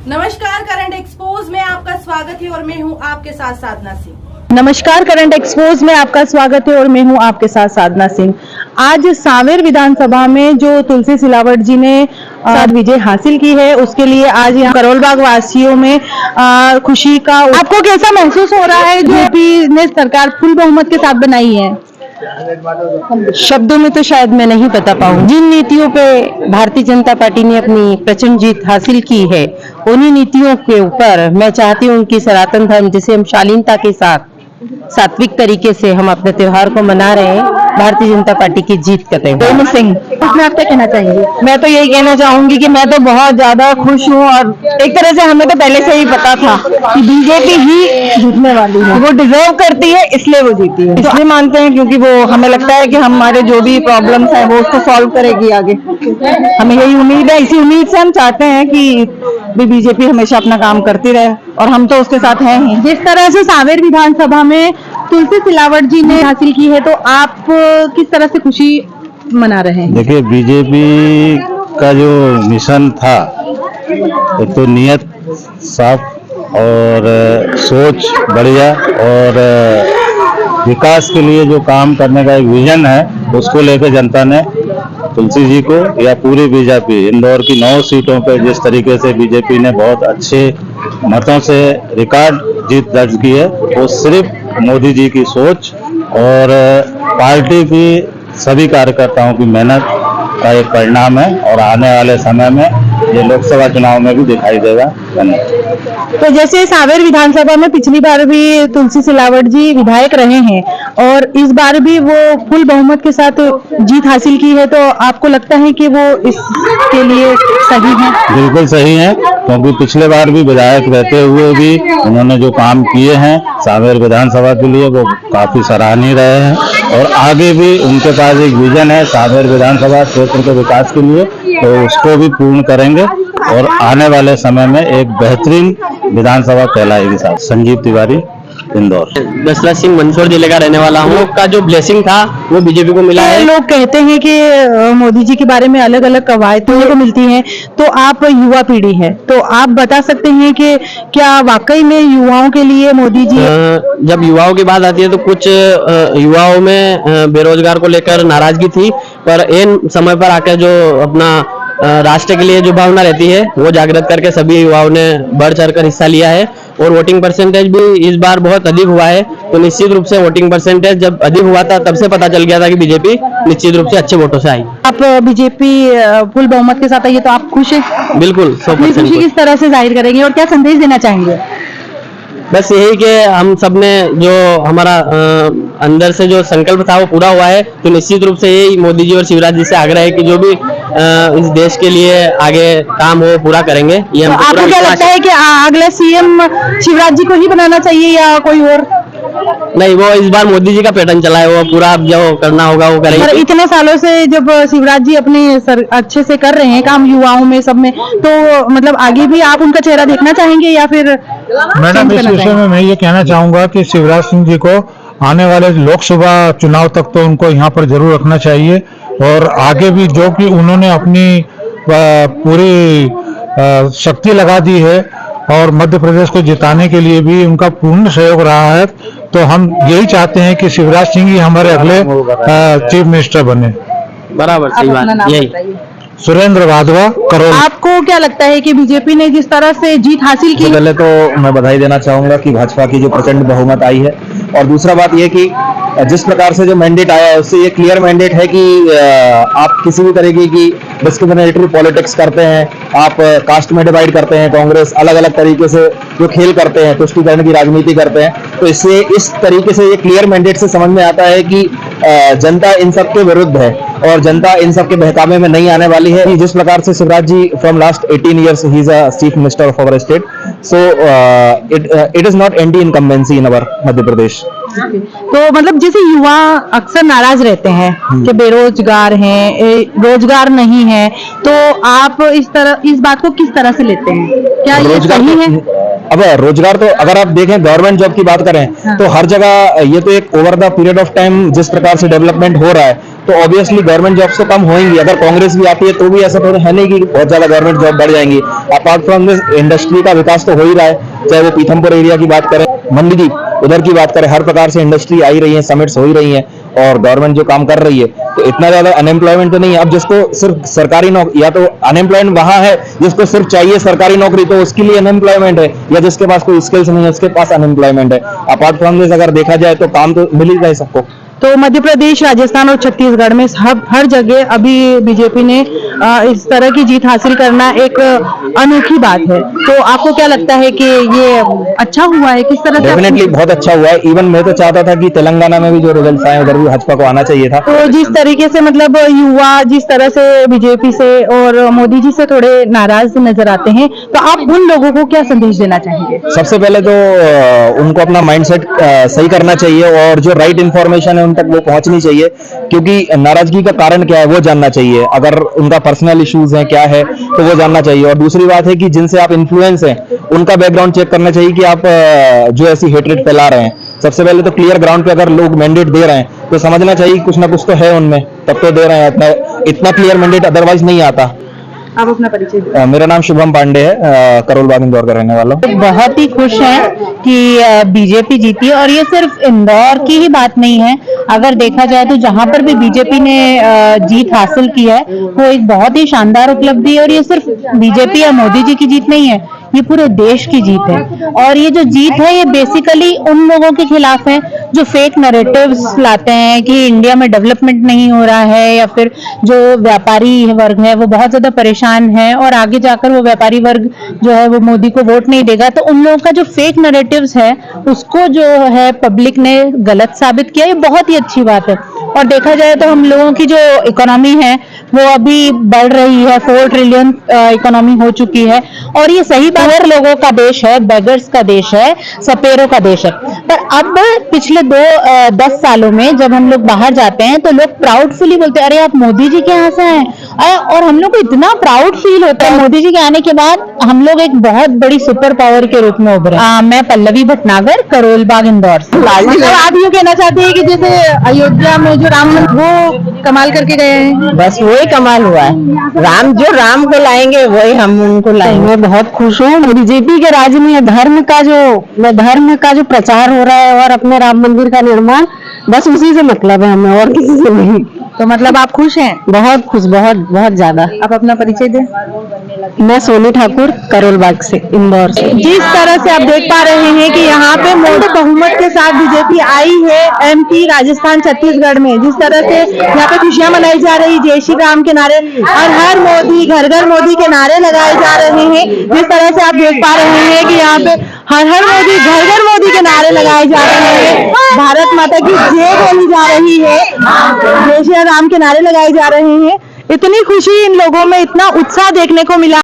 नमस्कार, current expose में आपका स्वागत है और मैं हूं आपके साथ साधना सिंह। नमस्कार, करंट एक्सपोज में आपका स्वागत है और मैं हूं आपके साथ साधना सिंह। आज सांवेर विधानसभा में जो तुलसी सिलावट जी ने विजय हासिल की है, उसके लिए आज यहाँ करोल बाग वासियों में खुशी का। आपको कैसा महसूस हो रहा है जो बीजेपी ने सरकार फुल बहुमत के साथ बनाई है? शब्दों में तो शायद मैं नहीं बता पाऊँ। जिन नीतियों पे भारतीय जनता पार्टी ने अपनी प्रचंड जीत हासिल की है, उन्हीं नीतियों के ऊपर मैं चाहती हूँ उनकी सनातन धर्म जिसे हम शालीनता के साथ सात्विक तरीके से हम अपने त्योहार को मना रहे हैं, भारतीय जनता पार्टी की जीत का त्योहार। सिंह, इसमें आप क्या कहना चाहेंगे? मैं तो यही कहना चाहूंगी कि मैं तो बहुत ज्यादा खुश हूँ और एक तरह से हमें तो पहले से ही पता था कि बीजेपी ही जीतने वाली है। वो डिजर्व करती है, इसलिए वो जीती है। इसलिए मानते हैं क्योंकि वो हमें लगता है कि हमारे जो भी प्रॉब्लम्स हैं वो उसको सॉल्व करेगी आगे। हमें यही उम्मीद है, इसी उम्मीद से हम चाहते हैं कि बीजेपी हमेशा अपना काम करती रहे और हम तो उसके साथ हैं ही। जिस तरह से सांवेर विधानसभा में तुलसी सिलावट जी ने हासिल की है, तो आप किस तरह से खुशी मना रहे हैं? देखिए, बीजेपी का जो मिशन था, एक तो नियत साफ और सोच बढ़िया और विकास के लिए जो काम करने का एक विजन है, उसको लेकर जनता ने तुलसी जी को या पूरी बीजेपी इंदौर की 9 सीटों पर जिस तरीके से बीजेपी ने बहुत अच्छे मतों से रिकॉर्ड जीत दर्ज की है, वो सिर्फ मोदी जी की सोच और पार्टी की सभी कार्यकर्ताओं की मेहनत का एक परिणाम है और आने वाले समय में ये लोकसभा चुनाव में भी दिखाई देगा। तो जैसे सांवेर विधानसभा में पिछली बार भी तुलसी सिलावट जी विधायक रहे हैं और इस बार भी वो फुल बहुमत के साथ जीत हासिल की है, तो आपको लगता है कि वो इसके लिए सही है? बिल्कुल सही है, क्योंकि पिछले बार भी विधायक रहते हुए भी उन्होंने जो काम किए हैं सांवेर विधानसभा के लिए वो काफी सराहनीय रहे हैं और आगे भी उनके पास एक विजन है सांवेर विधानसभा क्षेत्र के विकास के लिए, तो उसको भी पूर्ण करेंगे और आने वाले समय में एक बेहतरीन विधानसभा कहलाएगी। साहब संजीव तिवारी, इंदौर। दशरथ सिंह मंदसौर जिले का रहने वाला हूँ। का जो ब्लेसिंग था वो बीजेपी को मिला है। लोग कहते हैं कि मोदी जी के बारे में अलग अलग कवायतें को मिलती हैं, तो आप युवा पीढ़ी है, तो आप बता सकते हैं कि क्या वाकई में युवाओं के लिए मोदी जी? जब युवाओं की बात आती है तो कुछ युवाओं में बेरोजगार को लेकर नाराजगी थी, पर इन समय पर आकर जो अपना राष्ट्र के लिए जो भावना रहती है वो जागृत करके सभी युवाओं ने बढ़ चढ़कर हिस्सा लिया है और वोटिंग परसेंटेज भी इस बार बहुत अधिक हुआ है। तो निश्चित रूप से वोटिंग परसेंटेज जब अधिक हुआ था तब से पता चल गया था कि बीजेपी निश्चित रूप से अच्छे वोटों से आई। आप बीजेपी फुल बहुमत के साथ आई है, तो आप खुश हैं? बिल्कुल 100%। खुशी किस तरह से जाहिर करेंगे और क्या संदेश देना चाहेंगे? बस यही कि हम सब ने जो हमारा अंदर से जो संकल्प था वो पूरा हुआ है, तो निश्चित रूप से यही मोदी जी और शिवराज जी से आग्रह है कि जो भी इस देश के लिए आगे काम हो पूरा करेंगे। ये तो आपको क्या लगता है कि अगला सीएम शिवराज जी को ही बनाना चाहिए या कोई और? नहीं, वो इस बार मोदी जी का पैटर्न चला है, वो पूरा जो करना होगा वो करेंगे। इतने सालों से जब शिवराज जी अपने अच्छे से कर रहे हैं काम युवाओं में सब में, तो मतलब आगे भी आप उनका चेहरा देखना चाहेंगे या फिर? मैडम, इस विषय में मैं ये कहना चाहूंगा कि शिवराज सिंह जी को आने वाले लोकसभा चुनाव तक तो उनको यहाँ पर जरूर रखना चाहिए और आगे भी जो कि उन्होंने अपनी पूरी शक्ति लगा दी है और मध्य प्रदेश को जिताने के लिए भी उनका पूर्ण सहयोग रहा है, तो हम यही चाहते हैं कि शिवराज सिंह ही हमारे अगले चीफ मिनिस्टर बने। बराबर, सही बात यही। सुरेंद्र वाधवा, करोल। आपको क्या लगता है कि बीजेपी ने जिस तरह से जीत हासिल की? पहले तो मैं बधाई देना चाहूंगा कि भाजपा की जो प्रचंड बहुमत आई है और दूसरा बात यह कि जिस प्रकार से जो मैंडेट आया है उससे ये क्लियर मैंडेट है कि आप किसी भी तरीके की डिस्क्रिमिनेटरी पॉलिटिक्स करते हैं, आप कास्ट में डिवाइड करते हैं, कांग्रेस अलग अलग तरीके से जो खेल करते हैं, तुष्टीकरण की राजनीति करते हैं, तो इससे इस तरीके से ये क्लियर मैंडेट से समझ में आता है कि जनता इन सब के विरुद्ध है और जनता इन सब के बहकावे में नहीं आने वाली है। जिस प्रकार से Shivraj ji from last 18 years he is a chief minister of our state, so it is not anti incumbency in our Madhya Pradesh. तो मतलब जैसे युवा अक्सर नाराज रहते हैं कि बेरोजगार हैं, रोजगार नहीं है, तो आप इस बात को किस तरह से लेते हैं? क्या ये सही है? अब रोजगार तो अगर आप देखें गवर्नमेंट जॉब की बात करें तो हर जगह ये तो एक over the period of time जिस प्रकार से डेवलपमेंट हो रहा है तो ऑब्वियसली गवर्नमेंट जॉब्स तो कम होंगी। अगर कांग्रेस भी आती है तो भी ऐसा तो है नहीं कि बहुत ज्यादा गवर्नमेंट जॉब बढ़ जाएंगी। अपार्ट फ्रॉम दिस इंडस्ट्री का विकास तो हो ही रहा है, चाहे वो पीथमपुर एरिया की बात करें, मंडी उधर की बात करें, हर प्रकार से इंडस्ट्री आई रही है, समिट्स हो ही रही है और गवर्नमेंट जो काम कर रही है, तो इतना ज्यादा अनएम्प्लॉयमेंट तो नहीं है। अब जिसको सिर्फ सरकारी नौकरी, या तो अनएम्प्लॉयमेंट वहां है जिसको सिर्फ चाहिए सरकारी नौकरी, तो उसके लिए अनएम्प्लॉयमेंट है, या जिसके पास कोई स्किल्स नहीं है उसके पास अनएम्प्लॉयमेंट है। अपार्ट फ्रॉम दिस अगर देखा जाए तो काम तो मिल ही रहा है सबको। तो मध्य प्रदेश, राजस्थान और छत्तीसगढ़ में हर जगह अभी बीजेपी ने इस तरह की जीत हासिल करना एक अनोखी बात है। तो आपको क्या लगता है कि ये अच्छा हुआ है, किस तरह से? डेफिनेटली बहुत अच्छा हुआ है। इवन मैं तो चाहता था कि तेलंगाना में भी जो रिजल्ट आए उधर भी भाजपा को आना चाहिए था। तो जिस तरीके से मतलब युवा जिस तरह से बीजेपी से और मोदी जी से थोड़े नाराज नजर आते हैं, तो आप उन लोगों को क्या संदेश देना चाहेंगे? सबसे पहले तो उनको अपना माइंडसेट सही करना चाहिए और जो राइट इन्फॉर्मेशन है उन तक वो पहुंचनी चाहिए, क्योंकि नाराजगी का कारण क्या है वो जानना चाहिए। अगर उनका पर्सनल इश्यूज हैं क्या है तो वो जानना चाहिए। और दूसरी बात है कि जिनसे आप इन्फ्लुएंस हैं उनका बैकग्राउंड चेक करना चाहिए कि आप जो ऐसी हेट्रेड फैला रहे हैं। सबसे पहले तो क्लियर ग्राउंड पे अगर लोग मैंडेट दे रहे हैं तो समझना चाहिए कुछ ना कुछ तो है उनमें, तब तो दे रहे हैं। इतना क्लियर मैंडेट अदरवाइज नहीं आता। आप अपना परिचय दें। मेरा नाम शुभम पांडे है, करोल बाग इंदौर का रहने वाला हूँ। बहुत ही खुश हैं कि बीजेपी जीती और ये सिर्फ इंदौर की ही बात नहीं है। अगर देखा जाए तो जहां पर भी बीजेपी ने जीत हासिल की है वो एक बहुत ही शानदार उपलब्धि है। और ये सिर्फ बीजेपी या मोदी जी की जीत नहीं है, ये पूरे देश की जीत है। और ये जो जीत है ये बेसिकली उन लोगों के खिलाफ है जो फेक नैरेटिव्स लाते हैं कि इंडिया में डेवलपमेंट नहीं हो रहा है, या फिर जो व्यापारी वर्ग है वो बहुत ज्यादा परेशान है और आगे जाकर वो व्यापारी वर्ग जो है वो मोदी को वोट नहीं देगा। तो उन लोगों का जो फेक नैरेटिव्स है उसको जो है पब्लिक ने गलत साबित किया, ये बहुत ही अच्छी बात है। और देखा जाए तो हम लोगों की जो इकोनॉमी है वो अभी बढ़ रही है, 4 ट्रिलियन इकोनॉमी हो चुकी है। और ये सही बात लोगों का देश है, बेगर्स का देश है, सपेरों का देश है। पर अब पिछले 10 सालों में जब हम लोग बाहर जाते हैं तो लोग प्राउडफुली बोलते हैं अरे आप मोदी जी के यहाँ से हैं। और हम लोग को इतना प्राउड फील होता है। मोदी जी के आने के बाद हम लोग एक बहुत बड़ी सुपर पावर के रूप में उभरे। मैं पल्लवी भटनागर, करोल बाग इंदौर से। मतलब आप यूँ कहना चाहते हैं कि जैसे अयोध्या में जो राम मंदिर वो कमाल करके गए हैं? बस वही कमाल हुआ है। राम को लाएंगे वही हम उनको लाएंगे। मैं बहुत खुश हूँ। बीजेपी के राज में धर्म का जो प्रचार हो रहा है और अपने राम मंदिर का निर्माण, बस उसी से मतलब है हमें, और किसी से नहीं। तो मतलब आप खुश हैं? बहुत खुश, बहुत बहुत ज्यादा। आप अपना परिचय दें। मैं सोनी ठाकुर, करोल बाग से, इंदौर से। जिस तरह से आप देख पा रहे हैं कि यहाँ पे मोटे बहुमत के साथ बीजेपी आई है एमपी, राजस्थान, छत्तीसगढ़ में। जिस तरह से यहाँ पे खुशियां मनाई जा रही, जय श्री राम के नारे, हर हर मोदी, घर घर मोदी के नारे लगाए जा रहे हैं। जिस तरह से आप देख पा रहे हैं कि यहाँ पे हर हर मोदी, घर घर मोदी के नारे लगाए जा रहे हैं। भारत माता की जय बोली जा रही है, जय श्री राम के नारे लगाए जा रहे हैं। इतनी खुशी इन लोगों में, इतना उत्साह देखने को मिला।